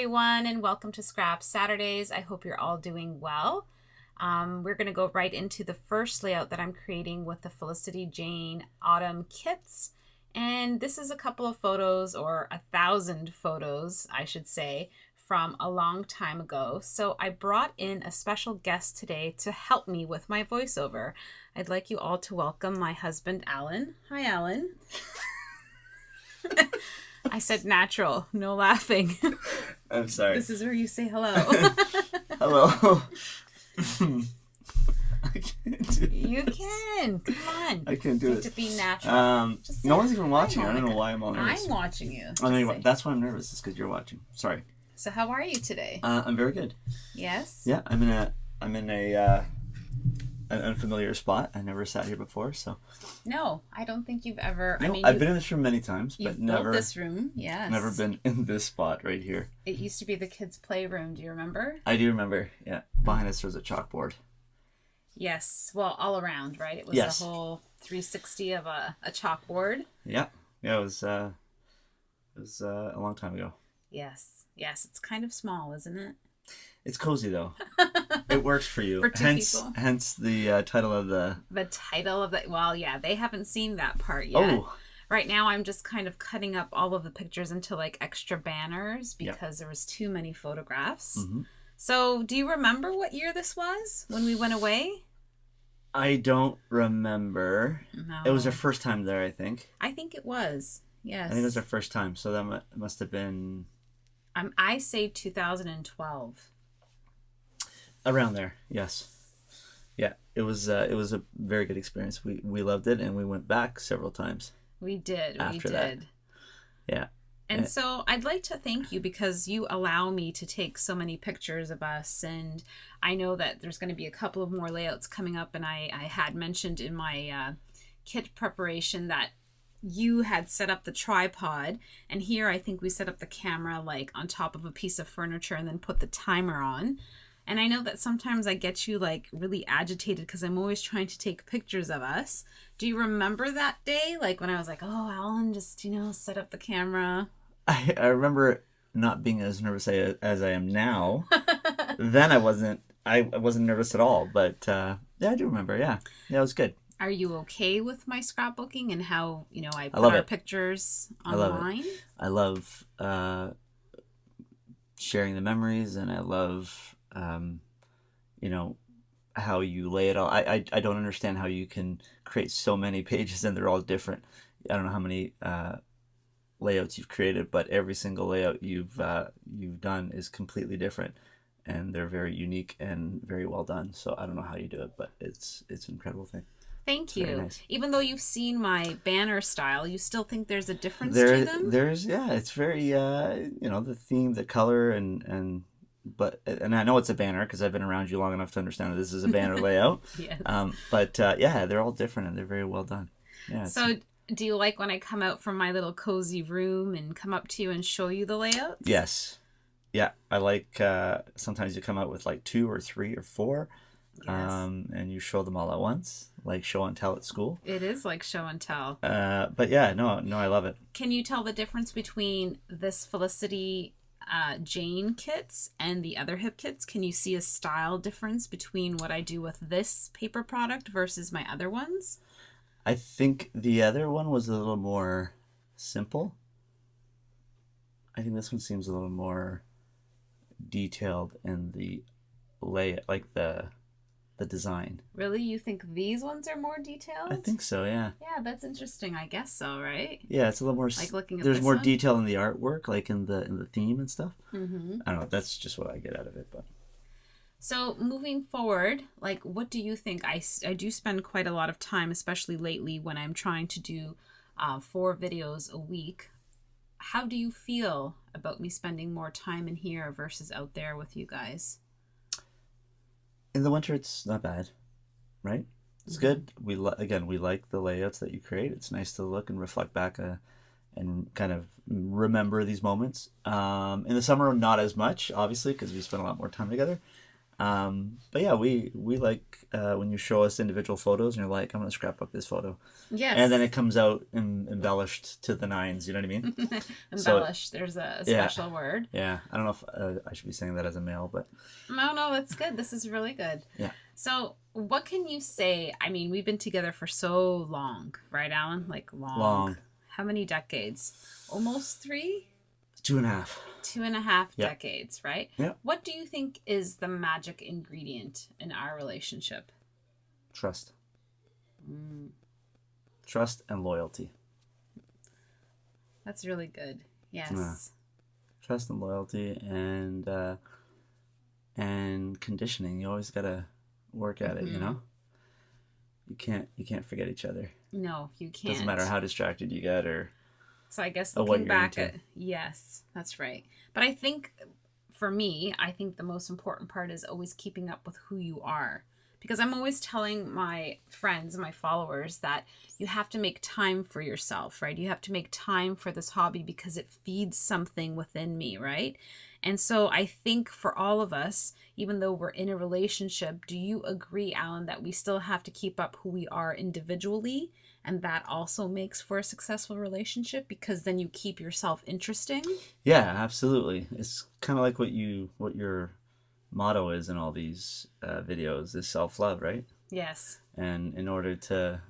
everyone, and welcome to Scrap Saturdays. I hope you're all doing well. We're going to go right into the first layout that I'm creating with the Felicity Jane Autumn Kits. And this is a couple of photos, or 1,000 photos, I should say, from a long time ago. So I brought in a special guest today to help me with my voiceover. I'd like you all to welcome my husband, Alan. Hi, Alan. I said natural, no laughing. I'm sorry. This is where you say hello. Hello. I can't do You this. can. Come on. I can't do You this. have to be natural. Just No say, one's even watching. "Hi, I don't know Monica." why I'm all nervous. I'm watching you. I mean, Just say. that's why I'm nervous. Is because you're watching. Sorry. So how are you today? I'm very good. Yes? Yeah, I'm in an unfamiliar spot. I never sat here before, so. No, I don't think you've ever. No, I mean, I've been in this room many times, but you've never. built this room. Yes. Never been in this spot right here. It used to be the kids' playroom. Do you remember? I do remember. Yeah, behind us was a chalkboard. Yes. Well, all around, right? It was Yes. a whole 360 of a chalkboard. Yeah, yeah. It was a long time ago. Yes. Yes. It's kind of small, isn't it? It's cozy though. It works for you. For two people. Hence the title of the. The title of the. Well, yeah, they haven't seen that part yet. Oh. Right now, I'm just kind of cutting up all of the pictures into like extra banners because there was too many photographs. Mm-hmm. So, do you remember what year this was when we went away? I don't remember. No. It was our first time there, I think. I think it was. Yes. I think it was our first time, so that must have been I say 2012. around there. Yes. Yeah, it was a very good experience. We loved it, and we went back several times. We did. After we that. did. Yeah. And so I'd like to thank you because you allow me to take so many pictures of us. And I know that there's going to be a couple of more layouts coming up. And I had mentioned in my kit preparation that you had set up the tripod. And here I think we set up the camera like on top of a piece of furniture and then put the timer on. And I know that sometimes I get you like really agitated because I'm always trying to take pictures of us. Do you remember that day? Like when I was like, oh, Alan, just, set up the camera. I remember not being as nervous as I am now. Then I wasn't nervous at all, but yeah, I do remember. Yeah, it was good. Are you okay with my scrapbooking and how, I put love our it. pictures I love it. online? I love sharing the memories, and I love how you lay it all. I don't understand how you can create so many pages and they're all different. I don't know how many layouts you've created, but every single layout you've done is completely different, and they're very unique and very well done. So I don't know how you do it, but it's an incredible thing. Thank Very you. nice. Even though you've seen my banner style, you still think there's a difference to them? It's very the theme, the color, and I know it's a banner because I've been around you long enough to understand that this is a banner layout. Yes. But they're all different and they're very well done. Yeah. So do you like when I come out from my little cozy room and come up to you and show you the layouts? Yes. Yeah, I like sometimes you come out with like 2 or 3 or 4, Yes. and you show them all at once, like show and tell at school. It is like show and tell. But yeah, no, I love it. Can you tell the difference between this Felicity Jane kits and the other hip kits? Can you see a style difference between what I do with this paper product versus my other ones? I think the other one was a little more simple. I think this one seems a little more detailed in the layout, like the design. Really? You think these ones are more detailed? I think so, yeah. Yeah, that's interesting. I guess so, right? Yeah, it's a little more. Like looking at there's this more one? detail in the artwork, like in the theme and stuff. Mm-hmm. I don't know. That's just what I get out of it, but. So moving forward, like, what do you think? I do spend quite a lot of time, especially lately when I'm trying to do 4 videos a week. How do you feel about me spending more time in here versus out there with you guys? In the winter, it's not bad, right? It's good. We like the layouts that you create. It's nice to look and reflect back and kind of remember these moments. In the summer, not as much, obviously, because we spend a lot more time together. But yeah, we like when you show us individual photos and you're like, I'm gonna scrapbook this photo, and then Yes. it comes out embellished to the nines. You know what I mean? So Embellish. There's a yeah, special word. yeah. I don't know if I should be saying that as a male, but No, no, that's good. This is really good. yeah, So, what can you say? I mean, we've been together for so long, right, Alan? Like, long. long How many decades? Almost three? 2.5. 2.5 Yeah, decades, right? yeah. What do you think is the magic ingredient in our relationship? Trust, Mm, trust, and loyalty. that's really good. Yeah. Yes. Trust and loyalty, and conditioning. You always gotta work at it. You Hmm. know, you can't forget each other. No, you Doesn't matter can't. how distracted you get So I guess or what looking you're back into. at, yes, that's right. But I think for me, I think the most important part is always keeping up with who you are. Because I'm always telling my friends, my followers, that you have to make time for yourself, right? You have to make time for this hobby because it feeds something within me, right? And so I think for all of us, even though we're in a relationship, do you agree, Alan, that we still have to keep up who we are individually? And that also makes for a successful relationship because then you keep yourself interesting. Yeah, absolutely. It's kind of like what your motto is in all these videos is self love, right? Yes. And in order to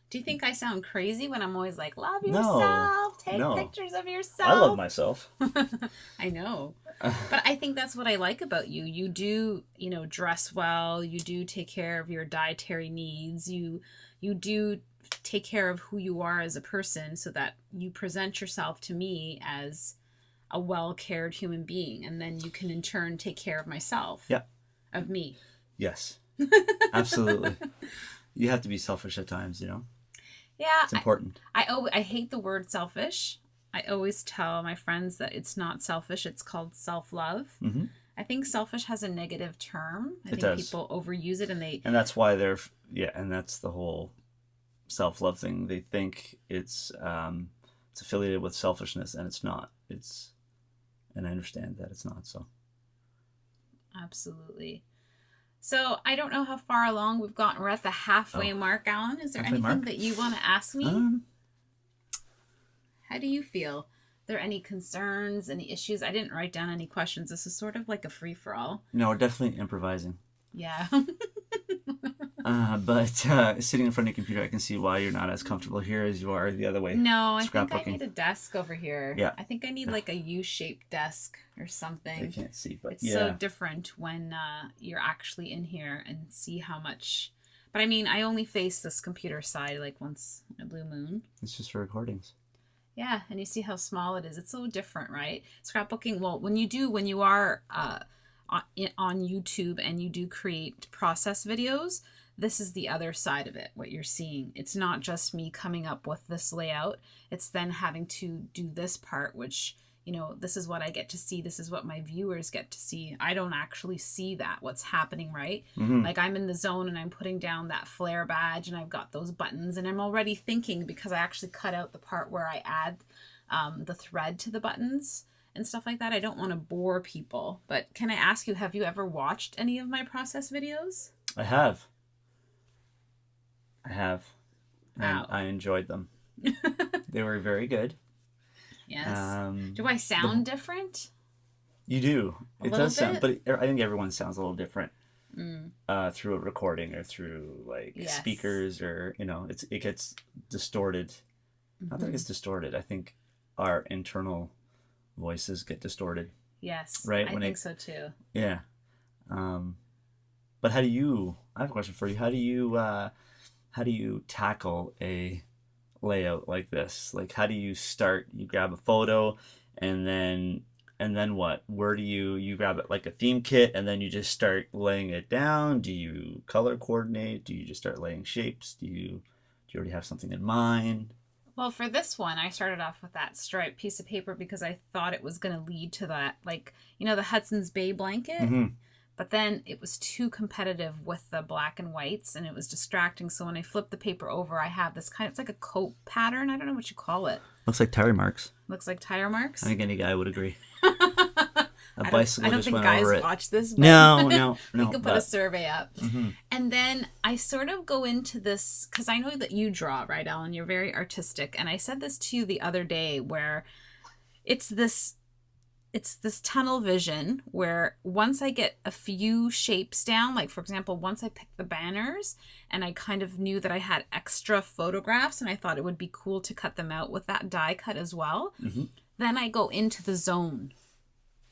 Do you think I sound crazy when I'm always like, love no, yourself, take no, pictures of I love yourself? myself. I know. But I think that's what I like about you. You do, dress well, you do take care of your dietary needs. You do take care of who you are as a person so that you present yourself to me as a well-cared human being and then you can in turn take care of myself, Yeah. of me. Yes. Absolutely. You have to be selfish at times, you know? Yeah, It's important. I hate the word selfish. I always tell my friends that it's not selfish, it's called self-love. Hmm. I think selfish has a negative term. I It think does. people overuse it and they And that's why yeah, and that's the whole self-love thing. They think it's affiliated with selfishness and it's not. And I understand that it's not, so. absolutely. So I don't know how far along we've gotten. We're at the halfway Oh, mark, Alan. Is there halfway anything mark? that you want to ask me? Um, How do you feel? Are there any concerns, any issues? I didn't write down any questions. This is sort of like a free for all. no, we're definitely improvising. Yeah. But sitting in front of your computer, I can see why you're not as comfortable here as you are the other way. No, I think I Scrapbooking. need a desk over here. Yeah. I think I need like a U-shaped desk or They something. can't see, but It's so different when you're actually in here and see how much. But I mean, I only face this computer side like once in a blue moon. it's just for recordings. Yeah, and you see how small it is. It's so different, right? Scrapbooking. Well, when you are on YouTube and you do create process videos, this is the other side of it. What you're seeing, it's not just me coming up with this layout. It's then having to do this part, which this is what I get to see. This is what my viewers get to see. I don't actually see that, what's happening, right? Hmm. Like I'm in the zone and I'm putting down that flare badge and I've got those buttons and I'm already thinking because I actually cut out the part where I add the thread to the buttons and stuff like that. I don't want to bore people. But can I ask you, have you ever watched any of my process videos? I have. And Wow. I enjoyed them. They were very good. Yes. Um, Do I sound different? you do. A It little does sound, bit? but I think everyone sounds a little different Mm, through a recording or through like yes. speakers or it gets distorted. Not that it Mhm. gets distorted. I think our internal voices get distorted, Yes, right? I think so too. Yeah. Um, but how do you? I have a question for you. How do you tackle a layout like this? Like, how do you start? You grab a photo, and then what? Where do you grab it like a theme kit, and then you just start laying it down? Do you color coordinate? Do you just start laying shapes? Do you already have something in mind? Well, for this one, I started off with that striped piece of paper because I thought it was going to lead to that, like, the Hudson's Bay blanket. Mm-hmm. But then it was too competitive with the black and whites and it was distracting. So when I flip the paper over, I have this it's like a coat pattern. I don't know what you call it. Looks like tire marks. Looks like tire marks. I think any guy would agree. A I bicycle don't just think went guys over it. watch this, but No, no, we no. could put a survey up. Mm-hmm. And then I sort of go into this because I know that you draw, right, Alan? You're very artistic. And I said this to you the other day where it's this tunnel vision where once I get a few shapes down, like for example, once I picked the banners and I kind of knew that I had extra photographs and I thought it would be cool to cut them out with that die cut as well, then I go into the zone.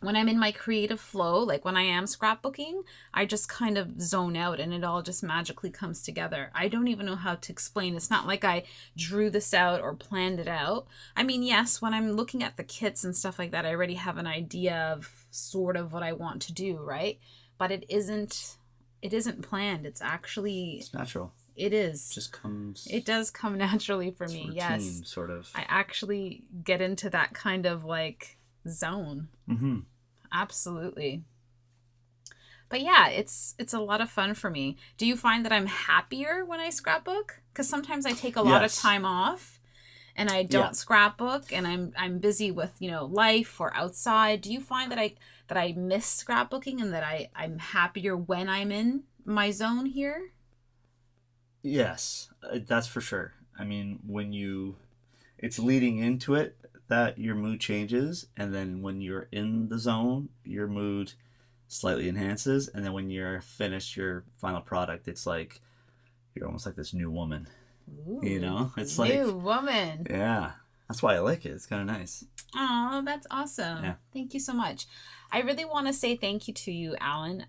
When I'm in my creative flow, like when I am scrapbooking, I just kind of zone out and it all just magically comes together. I don't even know how to explain. It's not like I drew this out or planned it out. I mean, yes, when I'm looking at the kits and stuff like that, I already have an idea of sort of what I want to do, right? But it isn't planned. It's natural. It is. It just comes. It does come naturally for me. Routine, yes. sort of. I actually get into that kind of like zone. Mm-hmm. Absolutely. But yeah, it's a lot of fun for me. Do you find that I'm happier when I scrapbook? Because sometimes I take a lot of time off and I don't scrapbook and I'm busy with, life or outside. Do you find that I miss scrapbooking and that I'm happier when I'm in my zone here? Yes, that's for sure. I mean, it's leading into it that your mood changes, and then when you're in the zone, your mood slightly enhances, and then when you're finished your final product, it's like you're almost like this new woman. Ooh, it's new woman. Yeah, that's why I like it. It's kind of nice. Oh, that's awesome. Yeah. Thank you so much. I really want to say thank you to you, Alan.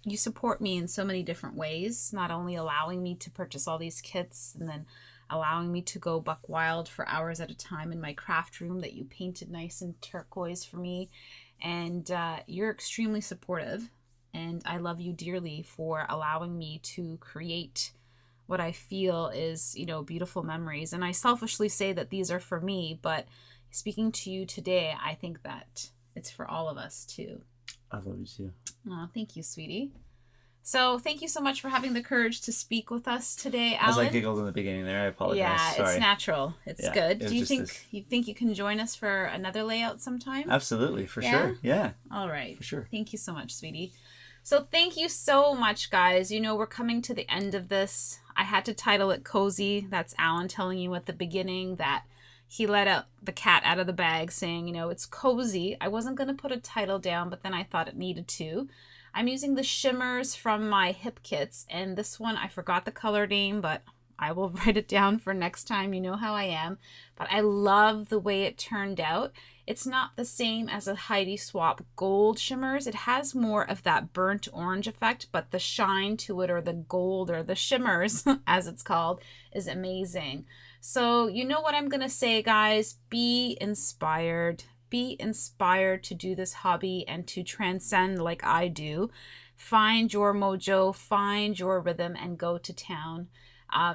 You support me in so many different ways, not only allowing me to purchase all these kits and then allowing me to go buck wild for hours at a time in my craft room that you painted nice and turquoise for me. And you're extremely supportive. And I love you dearly for allowing me to create what I feel is, beautiful memories. And I selfishly say that these are for me, but speaking to you today, I think that it's for all of us too. I love you too. Oh, thank you, sweetie. So thank you so much for having the courage to speak with us today, Alan. As I giggled in the beginning there, I apologize. Yeah, Sorry. it's natural. It's good. Do you think this... you can join us for another layout sometime? Absolutely, for sure. Yeah. All right. For sure. Thank you so much, sweetie. So thank you so much, guys. We're coming to the end of this. I had to title it Cozy. That's Alan telling you at the beginning that he let out the cat out of the bag saying, it's cozy. I wasn't going to put a title down, but then I thought it needed to. I'm using the shimmers from my hip kits, and this one, I forgot the color name, but I will write it down for next time. You know how I am. But I love the way it turned out. It's not the same as a Heidi Swapp gold shimmers. It has more of that burnt orange effect, but the shine to it, or the gold, or the shimmers, as it's called, is amazing. So you know what I'm going to say, guys? Be inspired. Be inspired to do this hobby and to transcend like I do. Find your mojo, find your rhythm, and go to town.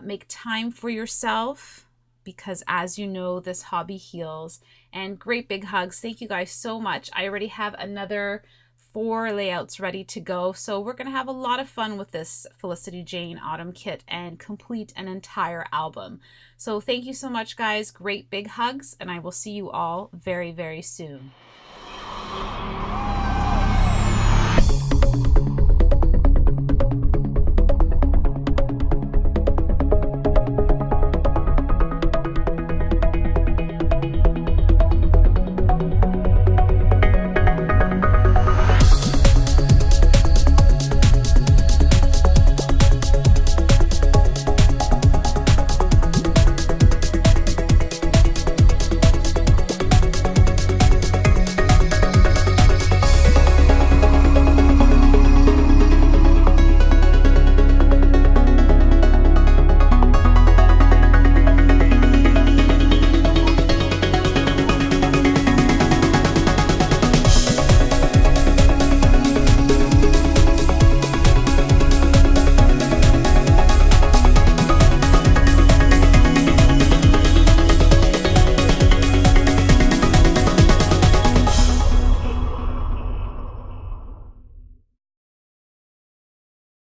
Make time for yourself because, as you know, this hobby heals. And great big hugs. Thank you guys so much. I already have another 4 layouts ready to go. So we're going to have a lot of fun with this Felicity Jane Autumn kit and complete an entire album. So thank you so much, guys. Great big hugs, and I will see you all very, very soon.